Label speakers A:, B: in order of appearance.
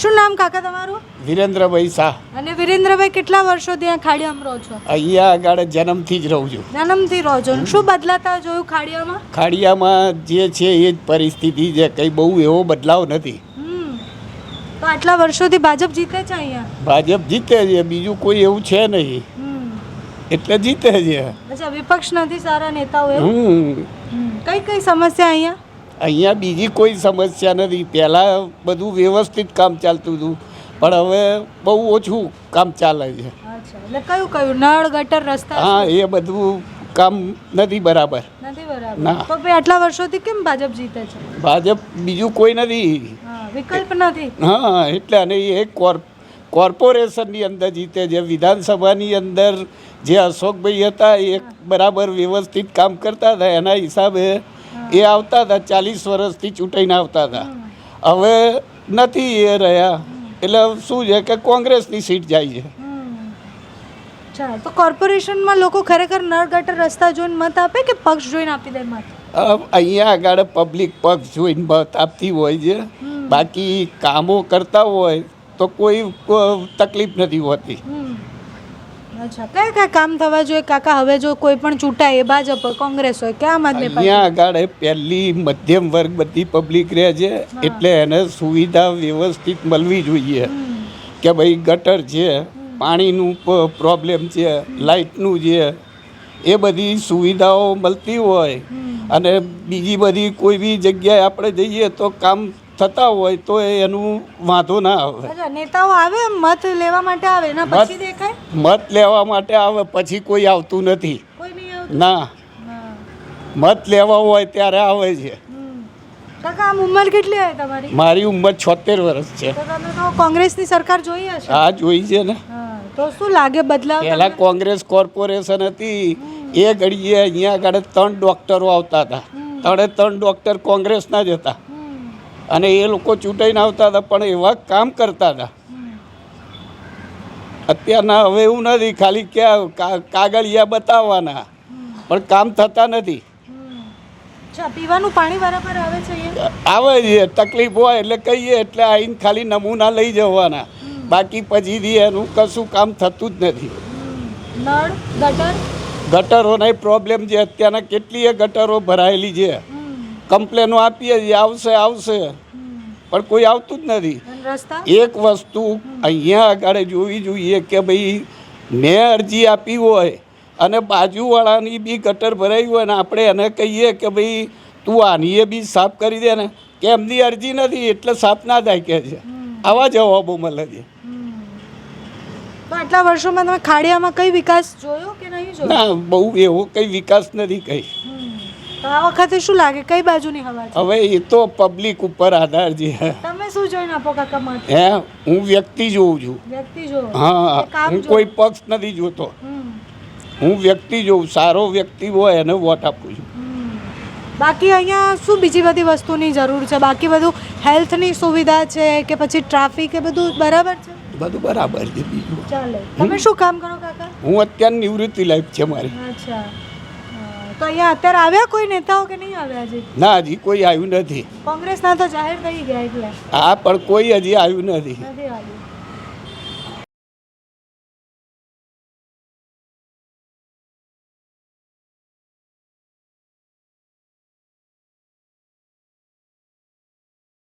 A: શું નામ કાકા તમારું?
B: વિરેન્દ્રભાઈ શાહ.
A: અને વિરેન્દ્રભાઈ કેટલા વર્ષોથી અહીંયા ખાડિયામાં રહો છો?
B: અહીંયા આગળ જન્મથી જ રહું છું.
A: જન્મથી રહો છો. શું બદલાતા જોયું ખાડિયામાં?
B: ખાડિયામાં જે છે એ જ પરિસ્થિતિ છે, કંઈ બહુ એવો બદલાવ નથી.
A: તો આટલા વર્ષોથી ભાજપ જીતે છે અહીંયા?
B: ભાજપ જીતે છે, બીજું કોઈ એવું છે નહીં એટલે જીતે છે.
A: અચ્છા, વિપક્ષ નથી, સારા નેતાઓ એવું? કઈ કઈ સમસ્યા અહીંયા?
B: અહીંયા બીજી કોઈ સમસ્યા નથી. પહેલાં બધું વ્યવસ્થિત કામ ચાલતું હતું, પણ હવે બહુ ઓછું કામ ચાલે છે.
A: અચ્છા, એટલે કયું કયું? નળ, ગટર, રસ્તા?
B: હા, એ બધું કામ નથી બરાબર.
A: નથી બરાબર.
B: ના.
A: તો ભાઈ આટલા વર્ષોથી કેમ ભાજપ જીતે છે?
B: ભાજપ બીજું કોઈ નથી.
A: વિકલ્પ નથી.
B: હા, એટલે અને એ કોર્પોરેશનની અંદર જીતે છે. વિધાનસભાની અંદર જે અશોકભાઈ હતા એ બરાબર વ્યવસ્થિત કામ કરતા હતા, એના હિસાબે એ આવતા હતા. 40 વર્ષથી ચૂંટાઈને આવતા હતા. હવે નથી એ રહ્યા, એટલે શું છે કે કોંગ્રેસની સીટ જાય છે.
A: તો કોર્પોરેશનમાં લોકો ખરેખર નળ, ગટર, રસ્તા જોઈને મત આપે કે પક્ષ જોઈને આપી દે મત?
B: અહીંયા આગળ પબ્લિક પક્ષ જોઈને મત આપતી હોય છે. બાકી કામો કરતા હોય તો કોઈ તકલીફ નથી હોતી.
A: અચ્છા, કયા કયા કામ થવા જોઈએ કાકા હવે જો કોઈ પણ ચૂંટાય, એ ભાજપ હોય, કોંગ્રેસ હોય કે આમ આદમી પાર્ટી?
B: અહીંયા આગળ પહેલી મધ્યમ વર્ગ બધી પબ્લિક રહે છે, એટલે એને સુવિધા વ્યવસ્થિત મળવી જોઈએ. કે ભાઈ ગટર છે, પાણીનું પ્રોબ્લેમ છે, લાઇટનું છે, એ બધી સુવિધાઓ મળતી હોય. અને બીજી બધી કોઈ બી જગ્યાએ આપણે જઈએ તો કામ થતા હોય તો એનું વાંધો ના આવે.
A: નેતાઓ આવે મત લેવા માટે આવે ને પછી દેખાય?
B: મત લેવા માટે આવે, પછી કોઈ આવતું નથી.
A: કોઈ નહીં આવતું?
B: ના, મત લેવા હોય ત્યારે આવે છે.
A: કાકા આમ ઉંમર કેટલી હોય તમારી?
B: મારી ઉંમર 76 વર્ષ છે.
A: તો તમે તો કોંગ્રેસની સરકાર જોઈ હશે?
B: હા, જોઈ છે ને.
A: તો શું લાગે બદલાવ?
B: પહેલા કોંગ્રેસ કોર્પોરેશન હતી, એ ઘડીએ અહીંયા આગળ 3 ડૉક્ટરો આવતા હતા. 3 ડૉક્ટર કોંગ્રેસના જ હતા, અને એ લોકો ચૂંટાઈને આવતા હતા, પણ એવા કામ કરતા હતા. અત્યારના હવે એવું નથી, ખાલી ક્યાં કાગળિયા બતાવવાના, પણ કામ થતા નથી.
A: પીવાનું પાણી બરાબર આવે છે?
B: આવે છે, તકલીફ હોય એટલે કહીએ એટલે આવીને ખાલી નમૂના લઈ જવાના, બાકી પછીથી એનું કશું કામ થતું જ નથી.
A: નળ, ગટર? ગટરોના
B: પ્રોબ્લેમ છે. અત્યારના કેટલીય ગટરો ભરાયેલી છે. કમ્પ્લેનો આપીએ છીએ, આવશે, પણ કોઈ આવતું જ નથી. એક વસ્તુ અહીંયા આગળ જોવી જોઈએ કે ભાઈ મેં અરજી આપી હોય અને બાજુવાળાની બી ગટર ભરાઈ હોય ને આપણે એને કહીએ કે ભાઈ તું આની બી સાફ કરી દે ને, કે એમની અરજી નથી એટલે સાફ ના થાય કે છે. આવા જવાબો મળે છે.
A: આટલા વર્ષોમાં તમે ખાડિયામાં કઈ વિકાસ જોયો કે નહીં જોયો?
B: ના, બહુ એવો કઈ વિકાસ નથી કઈ.
A: આ વખતે શું લાગે કઈ બાજુની હવા છે?
B: હવે એ તો પબ્લિક ઉપર આધાર છે.
A: તમે શું જોઈને આપો કાકા મત?
B: હું વ્યક્તિ જોઉં છું.
A: વ્યક્તિ જો?
B: હા, હું કોઈ પક્ષ નથી જોતો. હું વ્યક્તિ જોઉં, સારો વ્યક્તિ હોય એને વોટ આપું છું.
A: બાકી અહીંયા શું બીજી બધી વસ્તુની જરૂર છે? બાકી બધું હેલ્થની સુવિધા છે કે પછી ટ્રાફિક, એ બધું બરાબર છે?
B: બધું બરાબર છે. બીજું
A: ચાલે. તમે શું કામ કરો કાકા?
B: હું અત્યારે નિવૃત્તિ લાઈફ છે મારી.
A: અચ્છા, તો અહીંયા અત્યારે આવ્યા કોઈ નેતાઓ કે નહીં આવ્યા હજી?
B: ના, હજી કોઈ આવ્યું નથી.
A: કોંગ્રેસના તો જાહેર થઈ ગયા એટલે.
B: હા, પણ કોઈ હજી આવ્યું નથી.
A: નથી આવ્યું.